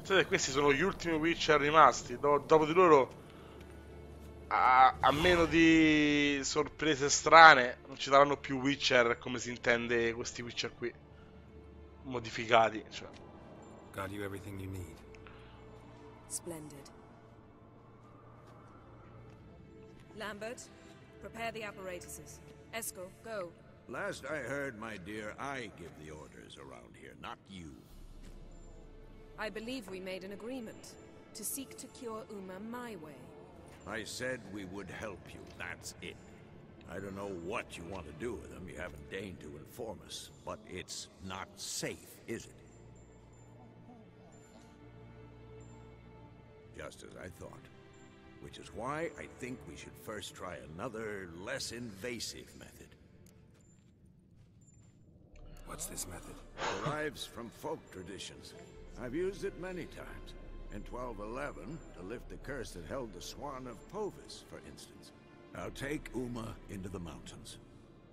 Cioè, questi sono gli ultimi Witcher rimasti. Dopo di loro, a meno di sorprese strane, non ci saranno più Witcher come si intende questi Witcher qui. Modificati, cioè. Got you everything you need. Splendid. Lambert, prepare the apparatuses. Esco, go. Last I heard, my dear, I give the orders around here, not you. I believe we made an agreement to seek to cure Uma my way. I said we would help you, that's it. I don't know what you want to do with them, you haven't deigned to inform us, but it's not safe, is it? Just as I thought. Which is why I think we should first try another, less invasive method. What's this method? Derives from folk traditions. I've used it many times. In 1211, to lift the curse that held the Swan of Povis, for instance. Now take Uma into the mountains.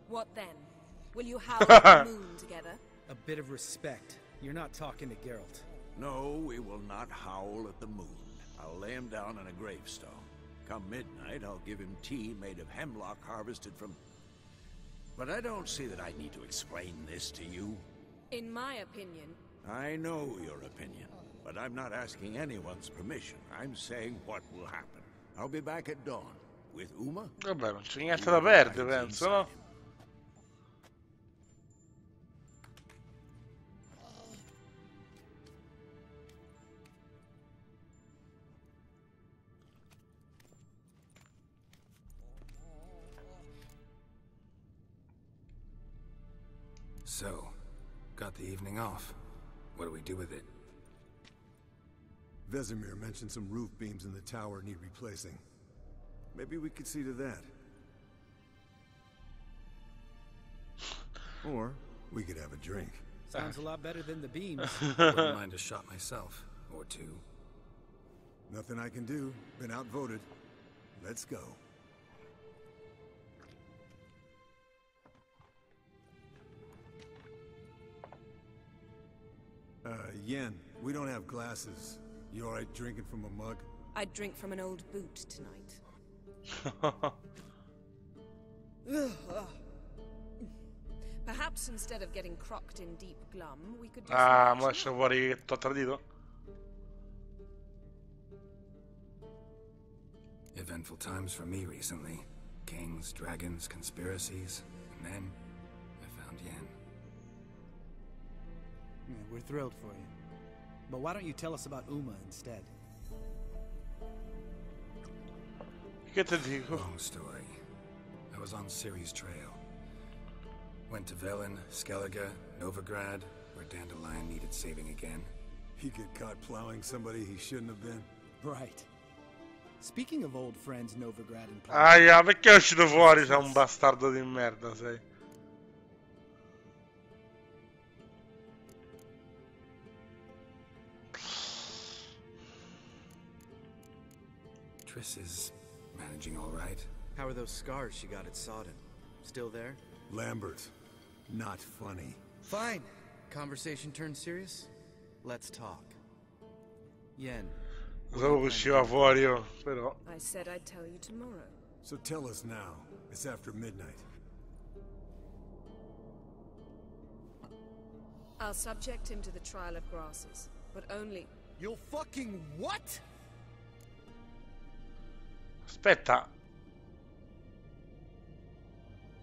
What then? Will you howl at the moon together? A bit of respect. You're not talking to Geralt. No, we will not howl at the moon. I'll lay him down on a gravestone. Come midnight, I'll give him tea made of hemlock harvested from... But I don't see that I need to explain this to you. In my opinion... I know your opinion, but I'm not asking anyone's permission. I'm saying what will happen. I'll be back at dawn. With Uma? Vabbè, non c'è niente da perdere, penso, no? So, got the evening off. What do we do with it? Vesemir mentioned some roof beams in the tower need replacing. Maybe we could see to that. Or we could have a drink. Sounds a lot better than the beams. Wouldn't mind a shot myself. Or two. Nothing I can do. Been outvoted. Let's go. Yen, we don't have glasses. You alright drinking from a mug? I'd drink from an old boot tonight. Perhaps instead of getting crocked in deep glum, we could do Ah, some mo esce fuori che t'ho tradito? Eventful times for me recently. Kings, dragons, conspiracies. And then, I found Yen. Yeah, we're thrilled for you. But why don't you tell us about Uma instead? Che te dico? Long story. I was on Ciri's trail. Went to Velen, Skellige, Novigrad, where Dandelion needed saving again. He get caught plowing somebody he shouldn't have been. Right. Speaking of old friends Novigrad and Aia, perché è uscito fuori? Sei un bastardo di merda, sei. Triss is managing all right. How are those scars she got at Sodden? Still there? Lambert, not funny. Fine. Conversation turned serious? Let's talk. Yen. Sapevo che usciva fuori io, però. I said I'd tell you tomorrow. So tell us now. It's after midnight. I'll subject him to the trial of grasses, but only... You'll fucking what? Aspetta.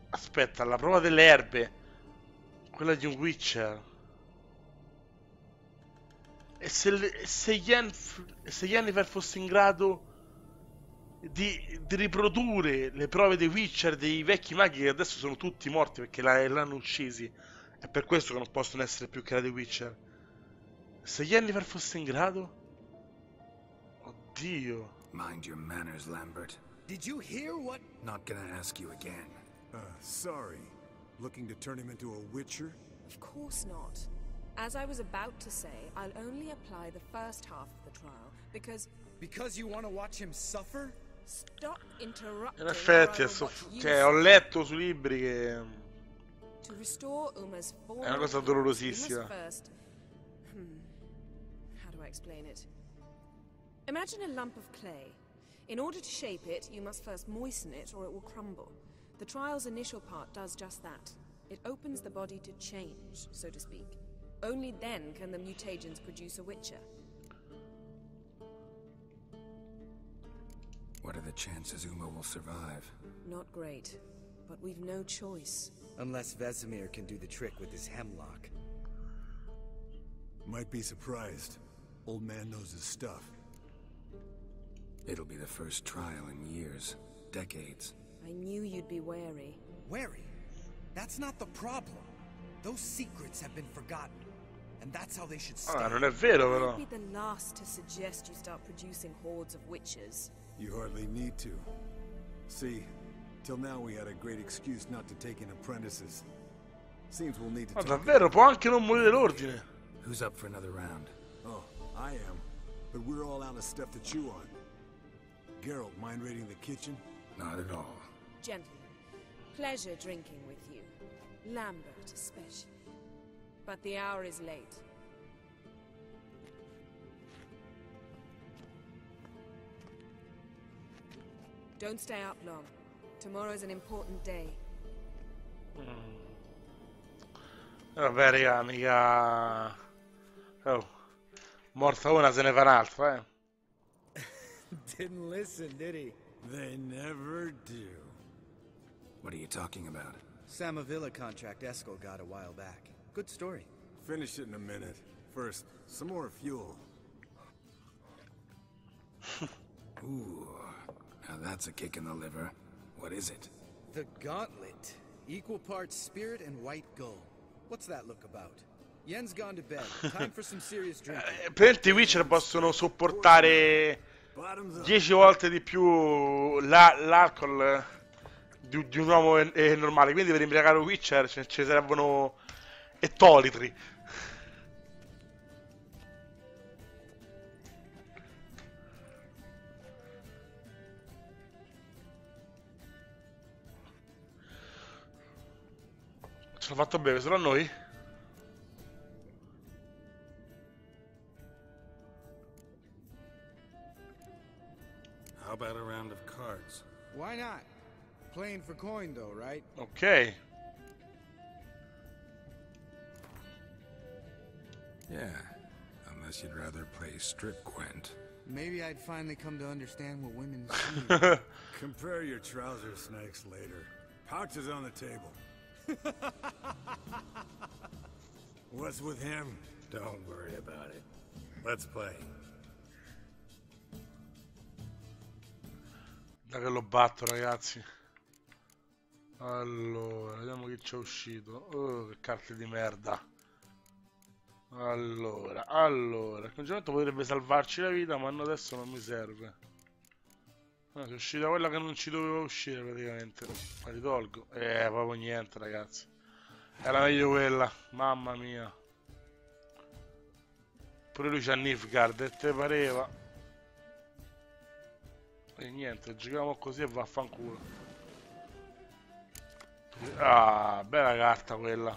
Aspetta, la prova delle erbe. Quella di un Witcher. E se Yennefer fosse in grado di riprodurre le prove dei Witcher, dei vecchi maghi che adesso sono tutti morti perché l'hanno uccisi. È per questo che non possono essere più che la dei Witcher. Se Yennefer fosse in grado... Oddio. Mind your manners, Lambert. Did you hear what? Not gonna ask you again. Sorry. Looking to turn him into a witcher? Of course not. As I was about to say, I'll only apply the first half of the trial, because... Because you want to watch him suffer? Stop interrupting. In effetti, cioè, ho letto sui libri che... To restore Uma's è una cosa dolorosissima. How do I explain it. Imagine a lump of clay. In order to shape it, you must first moisten it or it will crumble. The trial's initial part does just that. It opens the body to change, so to speak. Only then can the mutagens produce a witcher. What are the chances Uma will survive? Not great, but we've no choice. Unless Vesemir can do the trick with his hemlock. Might be surprised. Old man knows his stuff. It'll be the first trial in years, decades. I knew you'd be wary. Wary? That's not the problem. Those secrets have been forgotten. And that's how they should stay. Ah, non è vero I'd però. be the last to suggest you start producing hordes of witches. You hardly need to. See, till now we had a great excuse not to take in apprentices. Seems we'll need to Ma talk davvero, può anche non morire l'ordine. Who's up for another round? Oh, I am. But we're all out of stuff to chew on. Geralt, mind raiding the kitchen? Not at all. Gentlemen, pleasure drinking with you. Lambert especially. But the hour is late. Don't stay up long. Tomorrow's an important day. Vabbè, raga, mica... Oh. Morta una, se ne fa un'altra, eh. Didn't listen, did he? They never do. What are you talking about? Samavilla contract Eskel got a while back. Good story. Finish it in a minute. First, some more fuel. Ooh, now that's a kick in the liver. What is it? The Gauntlet. Equal parts spirit and white gold. What's that look about? Yen's gone to bed. Time for some serious drinking. Praticamente i Witcher possono sopportare 10 volte di più l'alcol di un uomo normale. Quindi per imbriagare un Witcher ci servono ettolitri. Ce l'ho fatto bere solo a noi? How about a round of cards? Why not? Playing for coin, though, right? Ok. Yeah, unless you'd rather play strip Gwent. Maybe I'd finally come to understand what women see. Compare your trouser snakes later. Pouch is on the table. What's with him? Don't worry about it. Let's play. Da che lo batto, ragazzi. Allora, vediamo che c'è uscito. Oh, che carte di merda. Allora, il congelamento potrebbe salvarci la vita, ma adesso non mi serve. Ah, è uscita quella che non ci doveva uscire praticamente. La ritolgo. Proprio niente, ragazzi. Era meglio quella, mamma mia. Pure lui c'ha Nilfgaard, e te pareva. E niente, giochiamo così e vaffanculo. Ah, bella carta quella.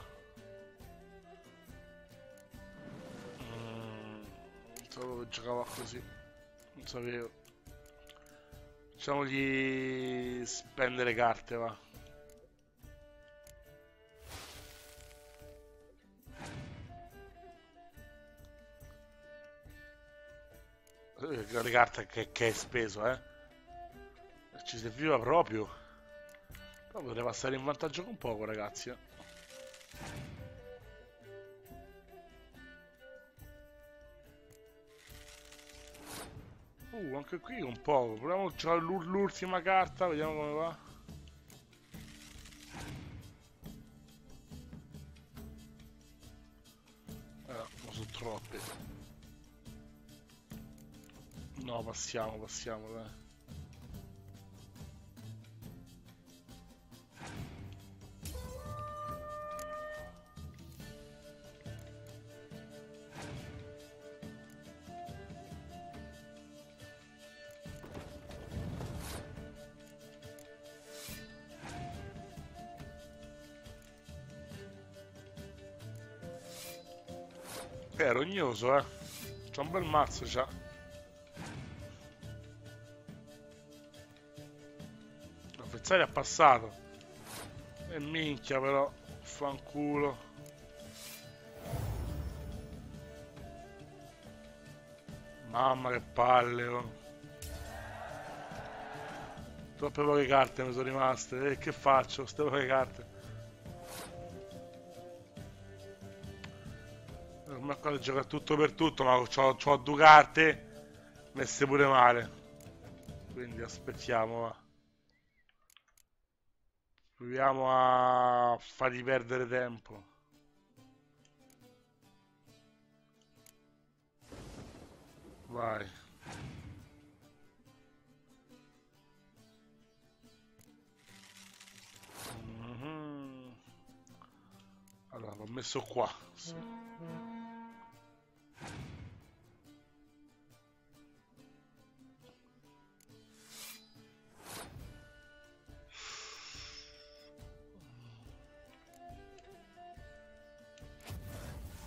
Non sapevo che giocava così. Non sapevo. Facciamogli spendere carte, va. Che grande carta che hai speso, eh. Ci serviva proprio. Però potrei passare in vantaggio con poco, ragazzi, eh. Anche qui un poco. Proviamo a giocare l'ultima carta, vediamo come va. Ma sono troppe. No, passiamo, dai. È rognoso, eh. C'ha un bel mazzo, c'ha. L'avversario è passato. E minchia però. Fanculo. Mamma che palle, oh. Troppe poche carte mi sono rimaste. E che faccio? Queste poche carte. Ormai qua gioca tutto per tutto, ma c'ho due carte messe pure male. Quindi aspettiamo, va. Proviamo a fargli perdere tempo. Vai. Allora, l'ho messo qua. Sì.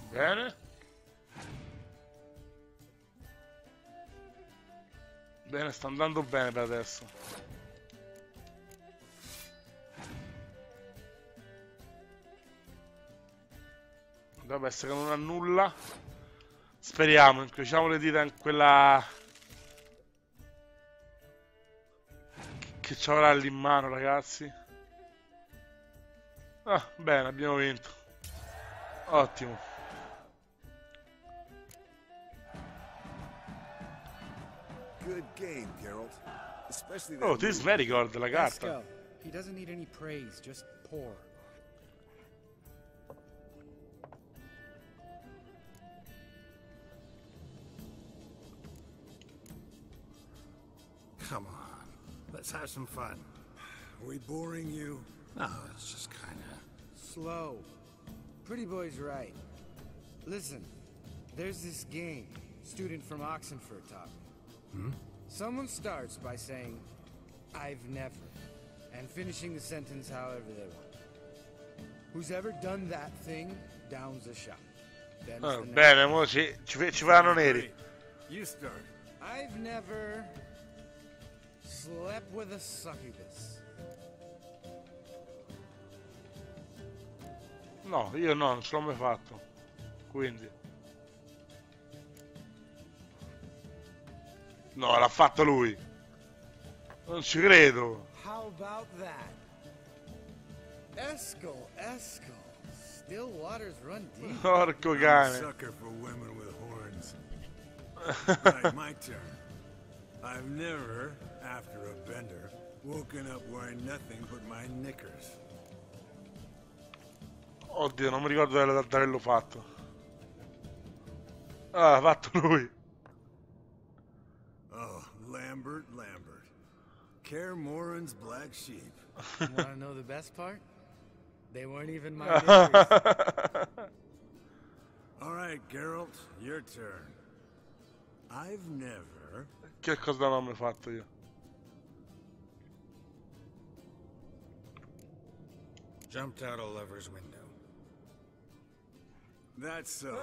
Bene. Bene, sta andando bene per adesso. Dovrebbe essere che non ha nulla. Speriamo, incrociamo le dita in quella che ci avrà lì in mano, ragazzi. Ah, bene, abbiamo vinto. Ottimo. Good game, Geralt. Especially Oh, that this move. Marigold, la Let's carta. go. He doesn't need any praise, just pour. Come on, let's have some fun. Are we boring you? No, it's just kinda... Slow. Pretty boy's right. Listen, there's this game. Student from Oxenford taught me. Someone starts by saying, I've never, and finishing the sentence however they want. Who's ever done that thing downs a shot. Then it's the next. Bene, mo ci faranno neri. Great. You start. I've never slept with a succubus. No, io no, non ce l'ho mai fatto. Quindi. No, l'ha fatto lui. Non ci credo. How about that? Eskel. Still waters run deep. Porco I'm a cane. sucker for women with horns. Right, my turn. I've never, after a bender, woken up wearing nothing but my knickers. Oddio, non mi ricordo di averlo fatto. Ah, l'ha fatto lui. Oh, Lambert. Kaer Morhen's black sheep. You want to know the best part? They weren't even my neighbors. All right, Geralt, your turn. I've never... Che cosa non ho mai fatto io? Jumped out a lover's window. That's so.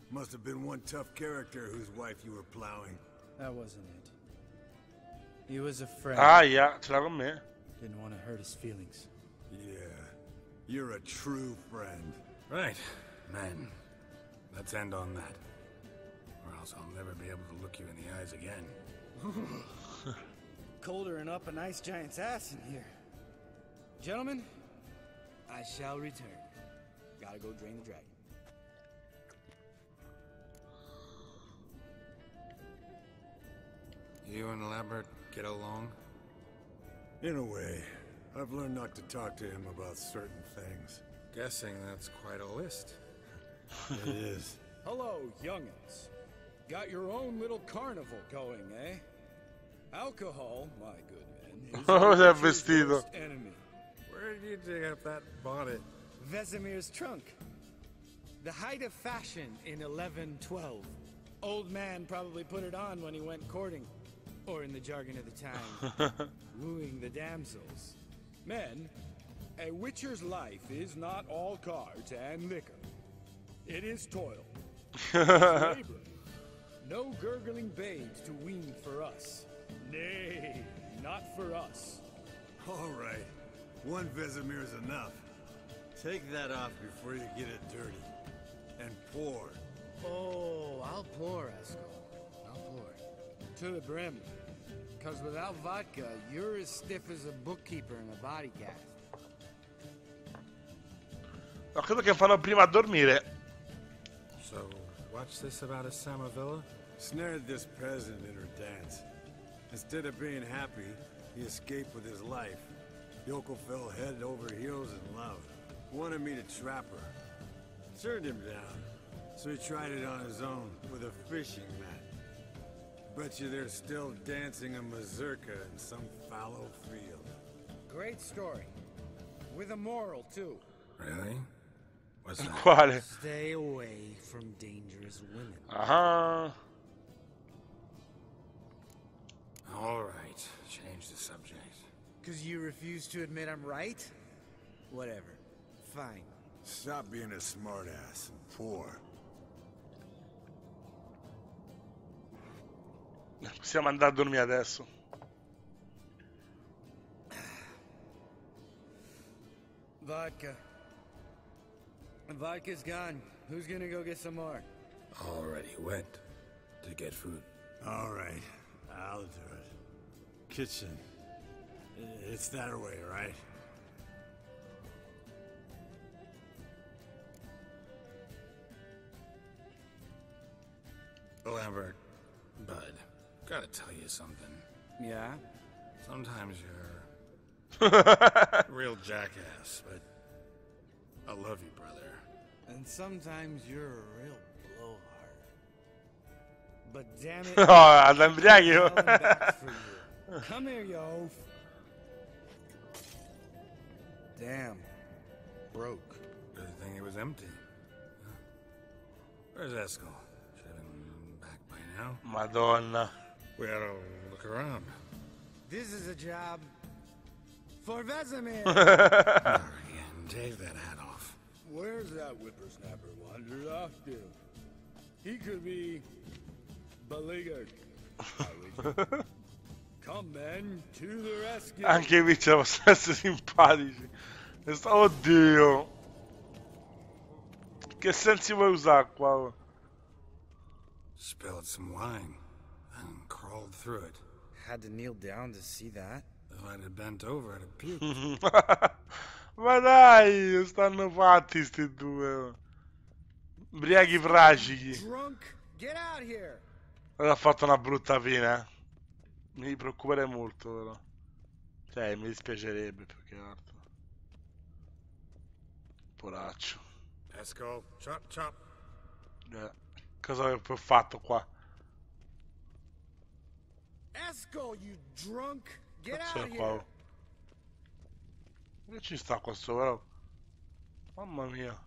Must have been one tough character whose wife you were plowing. That wasn't it. He was a friend. Aia, ce l'ha con me? Didn't want to hurt his feelings. Yeah, you're a true friend. Right, men. Let's end on that. Or else I'll never be able to look you in the eyes again. Colder and up a nice giant's ass in here. Gentlemen, I shall return. Gotta go drain the dragon. You and Lambert get along? In a way, I've learned not to talk to him about certain things. Guessing that's quite a list. It is. Hello, youngins. Got your own little carnival going, eh? Alcohol, my good men, is Oh, our that nature's vestido. worst enemy. Where did you dig up that bonnet? Vesemir's trunk. The height of fashion in 1112. Old man probably put it on when he went courting. Or in the jargon of the time, wooing the damsels. Men, a witcher's life is not all cards and liquor. It is toil, Labor. No gurgling babes to wean for us. Nay, not for us. All right. One Vesemir is enough. Take that off before you get it dirty. And pour. Oh, I'll pour, Esco. I'll pour. To the brim. Because without vodka, you're as stiff as a bookkeeper in a body cast. No, credo che fanno prima a dormire. So, what's this about a Samavilla? Snared this peasant in her dance. Instead of being happy, he escaped with his life. Yoko fell head over heels in love. Wanted me to trap her. Turned him down. So he tried it on his own with a fishing mat. Bet you they're still dancing a mazurka in some fallow field. Great story. With a moral, too. Really? What's that? Quale? Stay away from dangerous women. Ah. All right, change the subject. Because you refuse to admit I'm right? Whatever. Fine. Stop being a smartass and pour. Possiamo andare a dormire adesso. Vodka. Vodka's gone. Who's gonna go get some more? Already went to get food. All right, I'll do it. Kitchen. It's that way, right? Lambert, Bud, gotta tell you something. Yeah? Sometimes you're a real jackass, but I love you, brother. And sometimes you're a real blowhard. But damn it, Oh, ad embriachi. I'm back for you. Come here, you oaf. Damn. Broke. Good thing it was empty. Huh? Where's Eskel? Should have been back by now. Madonna. We ought to look around. This is a job for Vesemir. Not again. Take that hat off. Where's that whippersnapper wandered off to? He could be beleaguered. Come men, to the rescue. Anche qui ce la possono essere simpatici. Oddio. Che sensi vuoi usare qua? Spilled some wine and crawled through it. Had to kneel down to see that. If I'd have bent over, I'd have puked. Ma dai, stanno fatti sti due. Ubriachi fragici. Drunk, get out here. Ora ha fatto una brutta fine, eh. Mi preoccuperei molto, però. Cioè, mi dispiacerebbe più che altro. Poraccio. Eskel, chop, chop. Cosa ho fatto qua? Esco, you drunk, get Cazzo out è qua? here. Che ci sta qua sopra? Mamma mia.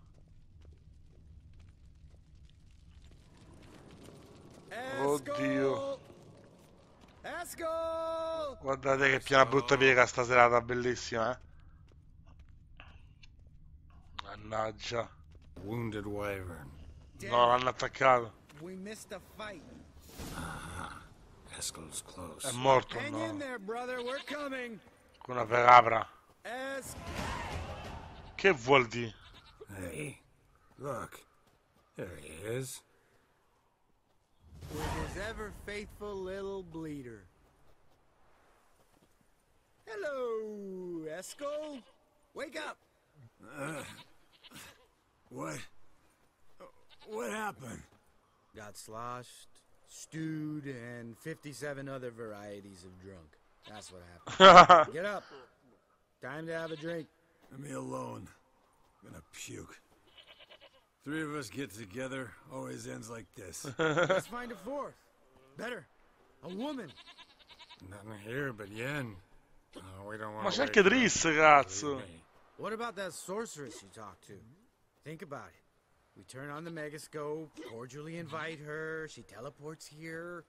Oddio. Esco! Guardate che piena brutta piega sta serata, bellissima, eh. Mannaggia. Wounded wyvern. No, l'hanno attaccato. We missed a fight. Eskel's close. È morto, Hang in no. there, brother. We're coming. Con una capra. Es Che vuol dire? Hey, look. There he is. with his ever faithful little bleeder. Hello, Esco. Wake up. What? What happened? Got sloshed, stewed, and 57 other varieties of drunk. That's what happened. Get up. Time to have a drink. Leave me alone. I'm gonna puke. Three of us get together, always ends like this. Let's find a fourth. Better. A woman. Nothing here but yen. We don't want Ma to c'è anche Driss, cazzo. What about that sorceress you talked to? Think about it. We turn on the megascope, cordially invite her, she teleports here.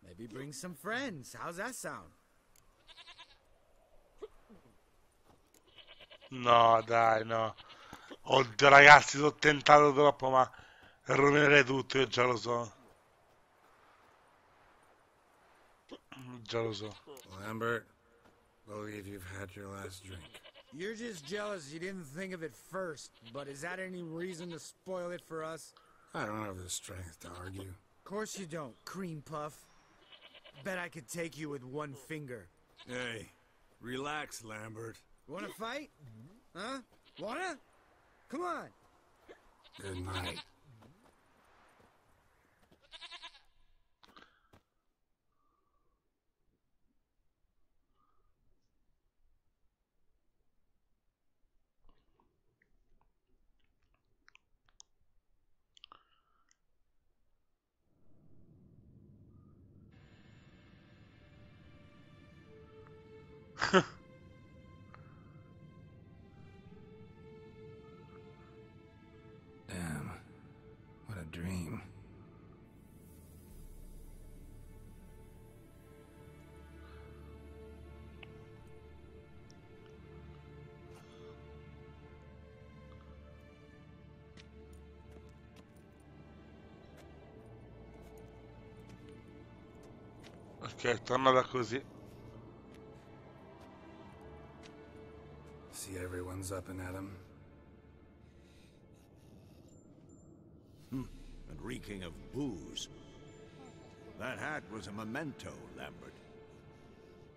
Maybe bring some friends. How's that sound? No, dai, no. Oddio, ragazzi, sono tentato troppo, ma Rovinerei tutto, io già lo so. Già lo so. Lambert, believe you've had your last drink. You're just jealous you didn't think of it first, but is that any reason to spoil it for us? I don't have the strength to argue. Of course you don't, cream puff. Bet I could take you with one finger. Hey, relax, Lambert. Wanna fight? Huh? Wanna? Come on. Good night. Damn, what a dream. Ok, tornata così. See everyone's up and at 'em. And reeking of booze. That hat was a memento, Lambert.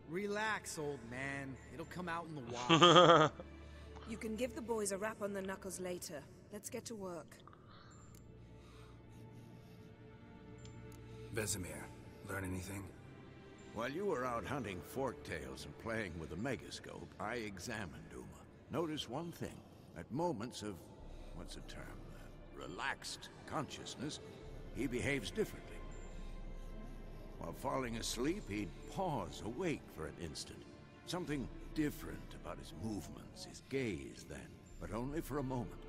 Relax, old man. It'll come out in the wash. You can give the boys a rap on the knuckles later. Let's get to work. Vesemir, learn anything? While you were out hunting forktails and playing with the megascope, I examined Uma. Notice one thing. At moments of, what's the term? Relaxed consciousness, he behaves differently. While falling asleep, he'd pause, awake for an instant. Something different about his movements, his gaze then, but only for a moment.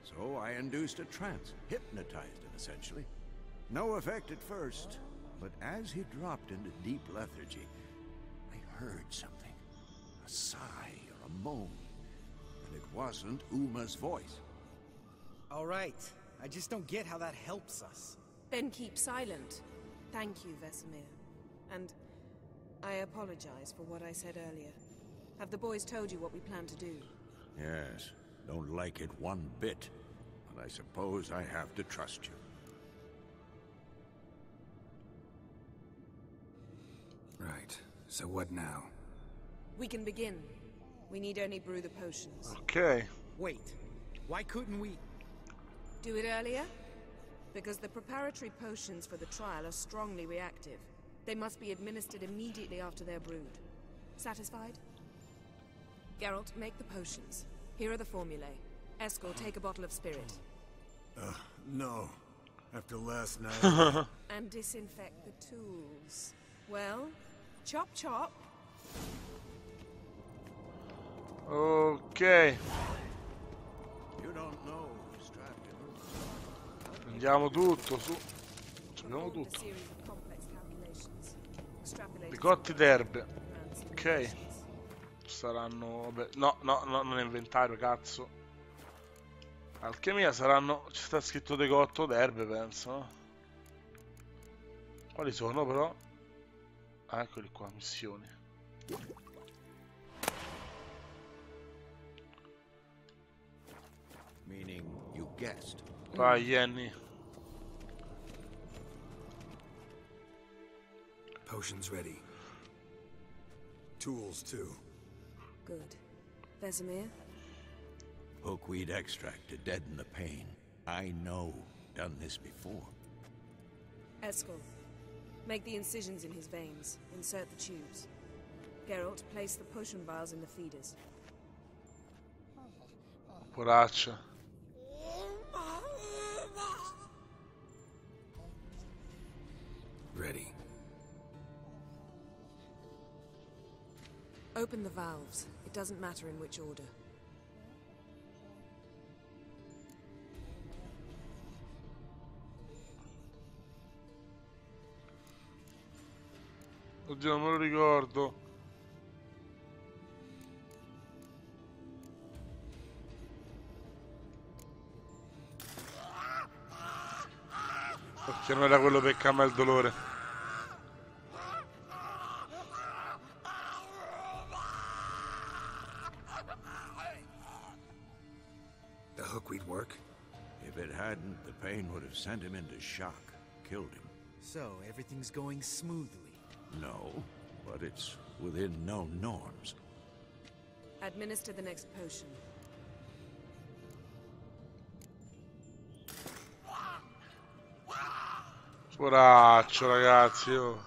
So I induced a trance, hypnotized him essentially. No effect at first, but as he dropped into deep lethargy, I heard something. A sigh or a moan. And it wasn't Uma's voice. All right. I just don't get how that helps us. Then keep silent. Thank you, Vesemir. And I apologize for what I said earlier. Have the boys told you what we plan to do? Yes, don't like it one bit, but I suppose I have to trust you. Right. So what now? We can begin. We need only brew the potions. Ok. Wait. Why couldn't we... Do it earlier? Because the preparatory potions for the trial are strongly reactive. They must be administered immediately after they're brewed. Satisfied? Geralt, make the potions. Here are the formulae. Eskel, take a bottle of spirit. No. After last night... And disinfect the tools. Well, chop chop. Ok. You don't know, Strada. Prendiamo tutto su. Prendiamo Perform a tutto. series of complex calculations. Extrapolate Picotti d'erbe. around some Ok. conditions. Saranno... Vabbè, no, non è inventario, cazzo. Alchimia saranno... Ci sta scritto decotto d'erbe, penso, no? Quali sono, però? Ah, eccoli qua, missioni. Meaning you guessed. Vai, Jenny. Potions ready. Tools, too. Good. Vesemir? Hookweed extract to deaden the pain. I know. Done this before. Eskel, make the incisions in his veins. Insert the tubes. Geralt, place the potion vials in the feeders. Poraccia. Ready. Open the valves. It doesn't matter in which order. Oddio, non me lo ricordo. Che non era quello per calmare il dolore. The hook we'd work? If it hadn't, the pain would have sent him into shock, killed him. So, everything's going smoothly. No, but it's within known norms. Administer the next potion. Poraccio, ragazzi, oh.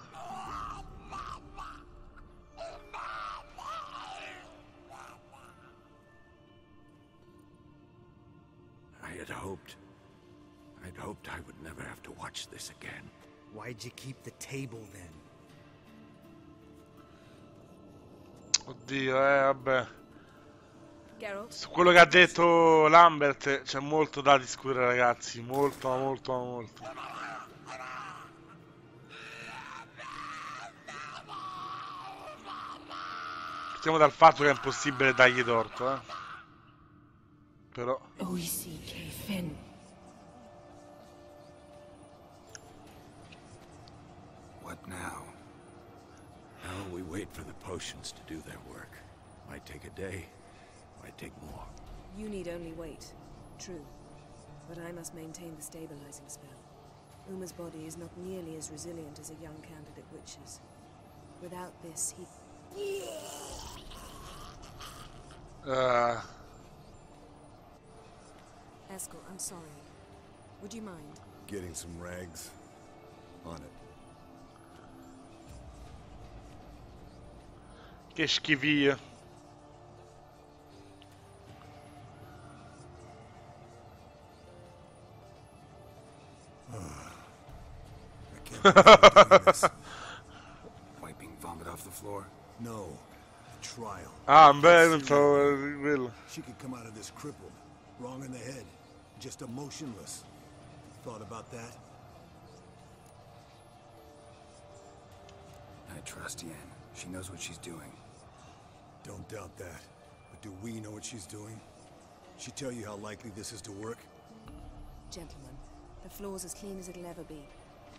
I'd hoped I would never have to watch this again. Why'd you keep the table then? Oddio, vabbè. Geralt? Su quello che ha detto Lambert c'è molto da discutere, ragazzi. Molto, ma molto, ma molto. Partiamo dal fatto che è impossibile dargli torto, eh. Però... Fin. What now? Now we wait for the potions to do their work. Might take a day, might take more. You need only wait. True. But I must maintain the stabilizing spell. Uma's body is not nearly as resilient as a young candidate witch's. Without this, he... Eskel, I'm sorry. Would you mind? Getting some rags? On it. Che schifia. I can't believe I'm doing this. Wiping vomit off the floor? No. The trial. Ah, beh, non so quello. She could come out of this crippled, wrong in the head, just emotionless. Thought about that? I trust Yen. She knows what she's doing. Don't doubt that. But do we know what she's doing? She tell you how likely this is to work? Gentlemen, the floor's as clean as it'll ever be.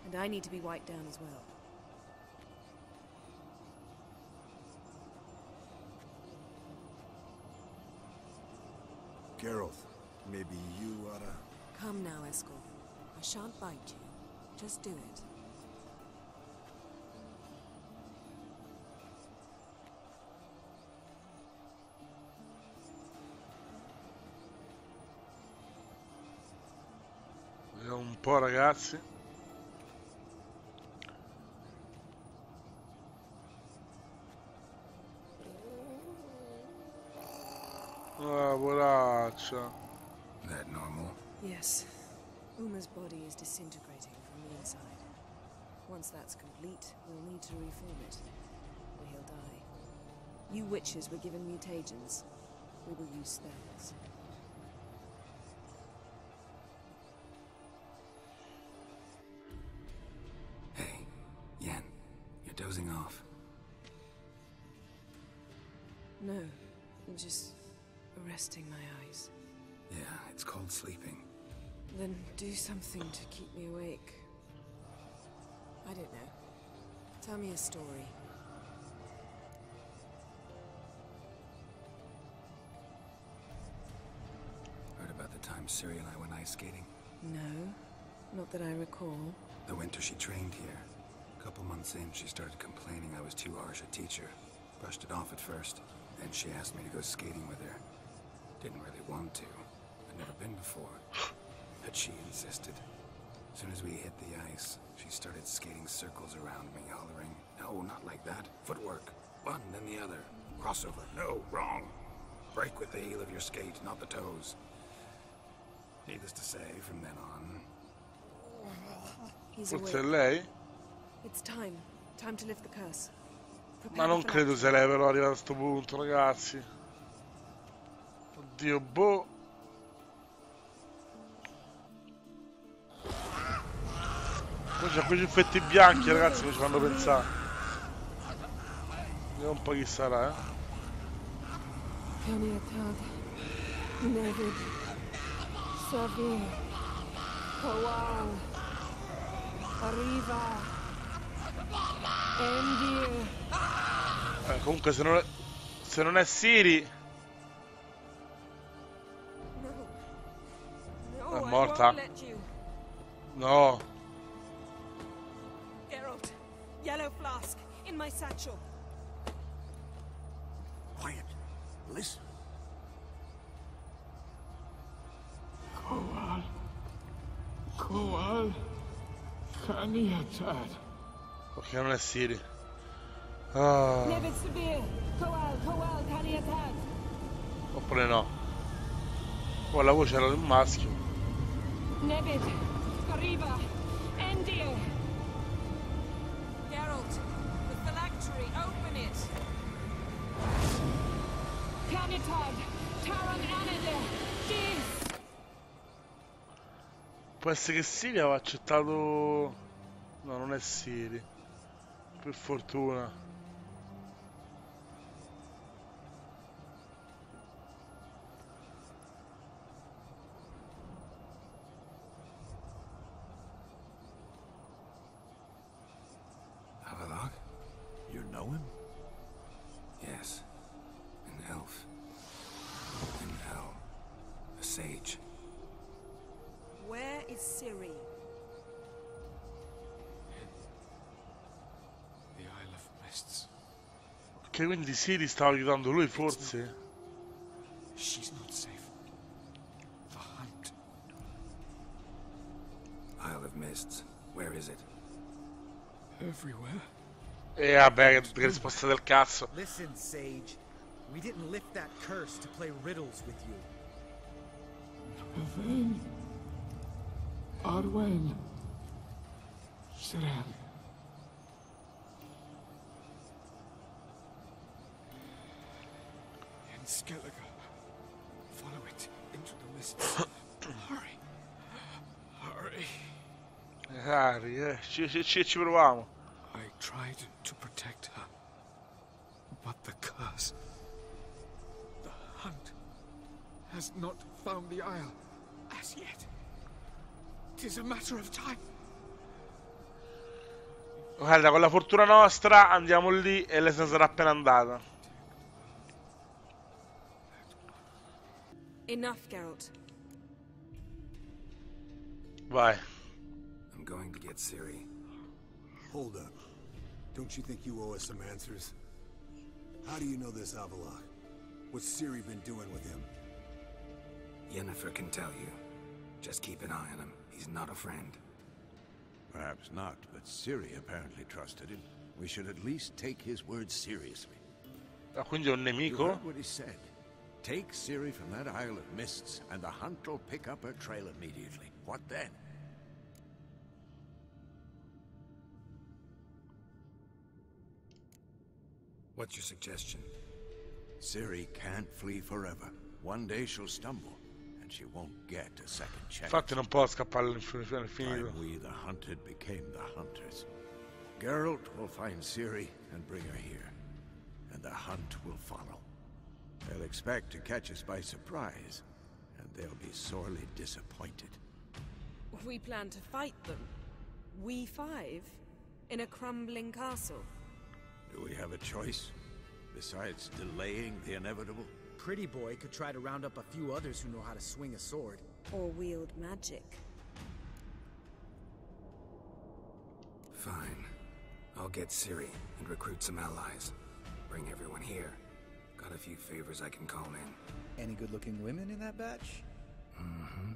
And I need to be wiped down as well. Geralt, maybe you oughta... Come now, Eskel. I shan't bite you. Just do it. Vediamo un po', ragazzi. Ah, poraccia. That normal? Yes. Uma's body is disintegrating from the inside. Once that's complete, we'll need to reform it, or he'll die. You witches were given mutagens. We will use spells. Hey, Yen, you're dozing off. No, I'm just resting my eyes. Yeah, it's called sleeping. Then do something to keep me awake. I don't know. Tell me a story. Heard about the time Siri and I went ice skating? No, not that I recall. The winter she trained here. A couple months in, she started complaining I was too harsh a teacher. Brushed it off at first. Then she asked me to go skating with her. Didn't really want to. I'd never been before. But she insisted. As soon as we hit the ice, she started skating circles around me, hollering, "No, not like that. Footwork. One, then the other. Crossover. No, wrong. Break with the heel of your skate, not the toes." Needless to say, from then on... He's Forse è awake. lei? It's time. Time to lift the curse. Ma non credo sia lei però arrivata a sto punto, ragazzi. Oddio, boh. Poi c'è quei ciuffetti bianchi, ragazzi, che ci fanno pensare. Vediamo un po' chi sarà, Arriva. Comunque se non è Siri No, è I morta. won't let you. No. Geralt, yellow flask in my satchel. Quiet. Listen. Koal, Kaniatad. Ok, non è Siri. Ah. Nevid Sabir, Koal, Kaniatad. Oppure no. Oh, la voce era di un maschio. Nevid, arriva, Endir. Geralt, the phylactery, open it. Kaniatad, Taran Anade, Dis. Può essere che Siri aveva accettato... No, non è Siri. Per fortuna. Avalok? You know him? Yes. An elf. An owl. A sage. Where is Ciri? The Isle of Mists. Che quindi Siri stava aiutando lui, forse? She's not safe. The hunt. Isle of Mists. Where is it? Everywhere. E vabbè, che risposta del cazzo. Listen, Sage. We didn't lift that curse to play riddles with you. Even. Arwen. Siren. In Skellige. Follow it into the mists. Hurry. Hurry. Harry, ci proviamo. I tried to protect her. But the curse. The hunt has not found the Isle as yet. It is a matter of time. Guarda, con la fortuna nostra andiamo lì e lei se ne sarà appena andata. Enough, Geralt. Vai. I'm going to get Ciri. Hold up. Don't you think you owe us some answers? How do you know this Avalok? What's Ciri been doing with him? Yennefer can tell you. Just keep an eye on him. He's not a friend. Perhaps not, but Ciri apparently trusted him. We should at least take his words seriously. Ah, quindi è un You nemico? heard what he said. Take Ciri from that Isle of Mists, and the hunt will pick up her trail immediately. What then? What's your suggestion? Ciri can't flee forever. One day she'll stumble, and she won't get a second chance. Infatti non può scappare all'infinito. Time we, the hunted, became the hunters. Geralt will find Ciri and bring her here, and the hunt will follow. They'll expect to catch us by surprise, and they'll be sorely disappointed. We plan to fight them. We five? In a crumbling castle? Do we have a choice? Besides delaying the inevitable? Pretty Boy could try to round up a few others who know how to swing a sword. Or wield magic? Fine. I'll get Ciri and recruit some allies. Bring everyone here. Got a few favors I can call in. Any good-looking women in that batch? Mm-hmm.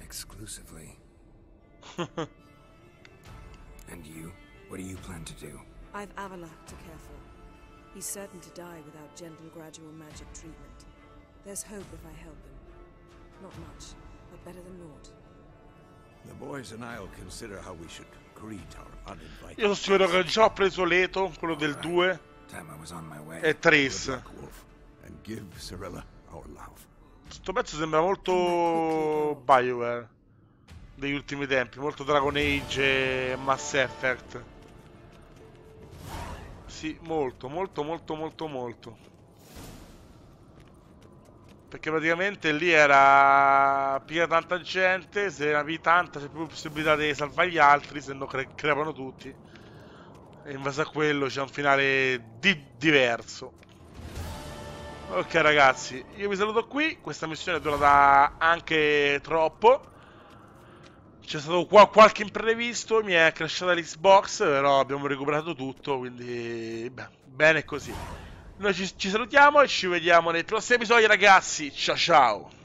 Exclusively. And you? What do you plan to do? I've Avalok to care for. He's certain to die without gentle, gradual magic treatment. There's hope if I help him. Not much, but better than naught. The boys and I'll consider how we should greet our uninvited. Io spero che già ho preso Leto, quello del 2, Time I was on my way. e Trace. Good luck, Wolf, and give Cirilla our love. Sto pezzo sembra molto BioWare degli ultimi tempi, molto Dragon Age e Mass Effect. Sì, molto. Perché praticamente lì era piena tanta gente, se ne avevi tanta c'è più possibilità di salvare gli altri, se no crepano tutti. E in base a quello c'è un finale diverso. Ok ragazzi, io vi saluto qui, questa missione è durata anche troppo. C'è stato qualche imprevisto, mi è crashata l'Xbox, però abbiamo recuperato tutto, quindi bene così. Noi ci salutiamo e ci vediamo nei prossimi episodi ragazzi, ciao ciao!